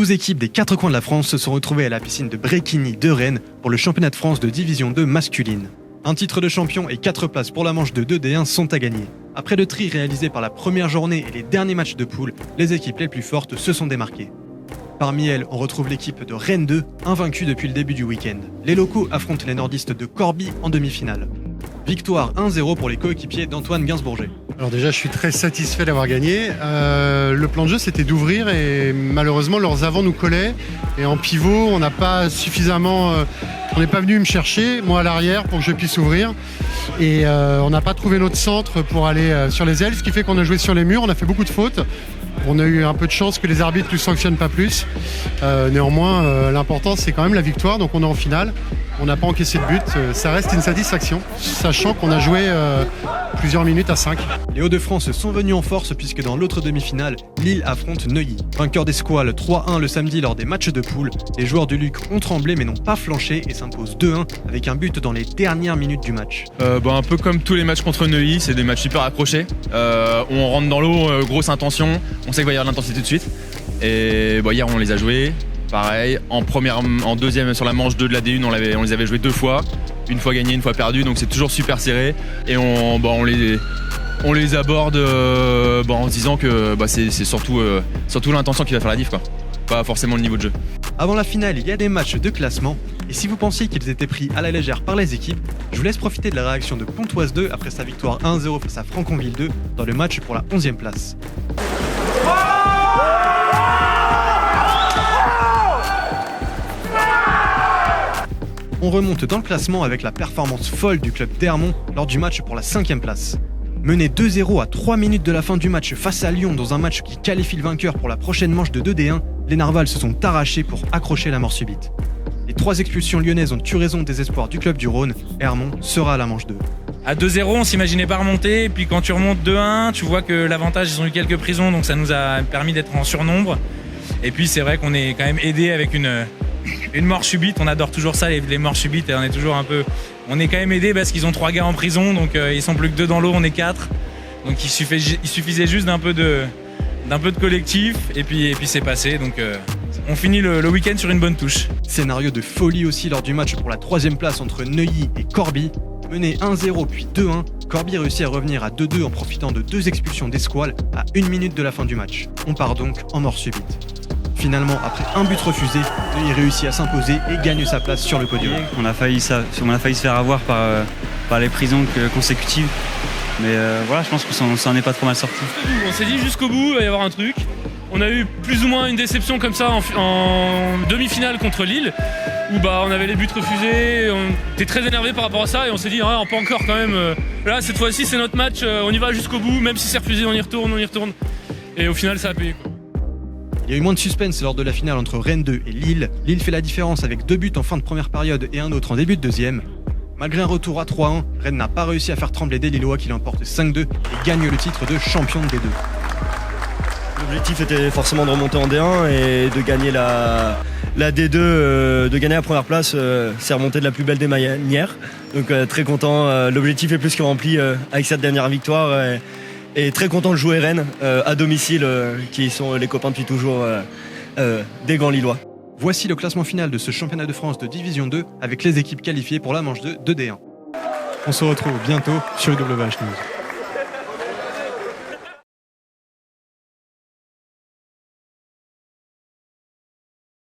12 équipes des 4 coins de la France se sont retrouvées à la piscine de Bréquigny de Rennes pour le championnat de France de Division 2 masculine. Un titre de champion et 4 places pour la manche de 2D1 sont à gagner. Après le tri réalisé par la première journée et les derniers matchs de poule, les équipes les plus fortes se sont démarquées. Parmi elles, on retrouve l'équipe de Rennes 2, invaincue depuis le début du week-end. Les locaux affrontent les nordistes de Corbie en demi-finale. Victoire 1-0 pour les coéquipiers d'Antoine Gainsbourger. Alors déjà, je suis très satisfait d'avoir gagné. Le plan de jeu, c'était d'ouvrir et malheureusement, leurs avants nous collaient. Et en pivot, on n'a pas suffisamment... on n'est pas venu me chercher, moi à l'arrière, pour que je puisse ouvrir. Et on n'a pas trouvé notre centre pour aller sur les ailes, ce qui fait qu'on a joué sur les murs, on a fait beaucoup de fautes. On a eu un peu de chance que les arbitres ne sanctionnent pas plus. Néanmoins, l'important, c'est quand même la victoire. Donc on est en finale. On n'a pas encaissé de but. Ça reste une satisfaction, sachant qu'on a joué plusieurs minutes à 5. Les Hauts-de-France sont venus en force puisque dans l'autre demi-finale, Lille affronte Neuilly. Vainqueur des Squales 3-1 le samedi lors des matchs de poule, les joueurs du Luc ont tremblé mais n'ont pas flanché et s'imposent 2-1 avec un but dans les dernières minutes du match. Un peu comme tous les matchs contre Neuilly, c'est des matchs super accrochés. On rentre dans l'eau, grosse intention, on sait qu'il va y avoir de l'intensité tout de suite. Et hier on les a joués. Pareil, en deuxième sur la manche 2 de la D1, on les avait joués 2 fois. Une fois gagné, une fois perdu, donc c'est toujours super serré. Et on les aborde en se disant que c'est surtout l'intention qui va faire la diff, quoi. Pas forcément le niveau de jeu. Avant la finale, il y a des matchs de classement. Et si vous pensiez qu'ils étaient pris à la légère par les équipes, je vous laisse profiter de la réaction de Pontoise 2 après sa victoire 1-0 face à Franconville 2 dans le match pour la 11e place. On remonte dans le classement avec la performance folle du club d'Hermont lors du match pour la 5e place. Mené 2-0 à 3 minutes de la fin du match face à Lyon dans un match qui qualifie le vainqueur pour la prochaine manche de 2D1, les Narvals se sont arrachés pour accrocher la mort subite. Les 3 expulsions lyonnaises ont eu raison des espoirs du club du Rhône. Hermont sera à la manche 2. À 2-0, on s'imaginait pas remonter, et puis quand tu remontes 2-1, tu vois que l'avantage, ils ont eu quelques prisons, donc ça nous a permis d'être en surnombre. Et puis c'est vrai qu'on est quand même aidé avec une mort subite, on adore toujours ça, les morts subites, et on est quand même aidé parce qu'ils ont 3 gars en prison, donc ils sont plus que 2 dans l'eau, on est 4. Donc il suffisait juste d'un peu de collectif, et puis c'est passé, donc on finit le week-end sur une bonne touche. Scénario de folie aussi lors du match pour la 3e place entre Neuilly et Corbie. Mené 1-0 puis 2-1, Corbie réussit à revenir à 2-2 en profitant de 2 expulsions des Squales à 1 minute de la fin du match. On part donc en mort subite. Finalement, après un but refusé, Neuilly réussit à s'imposer et gagne sa place sur le podium. On a failli se faire avoir par les prisons consécutives. Mais je pense qu'on s'en est pas trop mal sorti. On s'est dit jusqu'au bout, il va y avoir un truc. On a eu plus ou moins une déception comme ça en demi-finale contre Lille, où on avait les buts refusés, on était très énervé par rapport à ça et on s'est dit on peut encore quand même. Là cette fois-ci c'est notre match, on y va jusqu'au bout, même si c'est refusé on y retourne. Et au final ça a payé, quoi. Il y a eu moins de suspense lors de la finale entre Rennes 2 et Lille. Lille fait la différence avec 2 buts en fin de première période et un autre en début de deuxième. Malgré un retour à 3-1, Rennes n'a pas réussi à faire trembler des Lillois qui l'emportent 5-2 et gagne le titre de champion de D2. L'objectif était forcément de remonter en D1 et de gagner la D2, de gagner la première place, c'est remonté de la plus belle des manières. Donc très content, l'objectif est plus que rempli avec cette dernière victoire. Et très content de jouer Rennes à domicile, qui sont les copains depuis toujours des grands Lillois. Voici le classement final de ce championnat de France de Division 2 avec les équipes qualifiées pour la manche 2 de D1. On se retrouve bientôt sur WH News.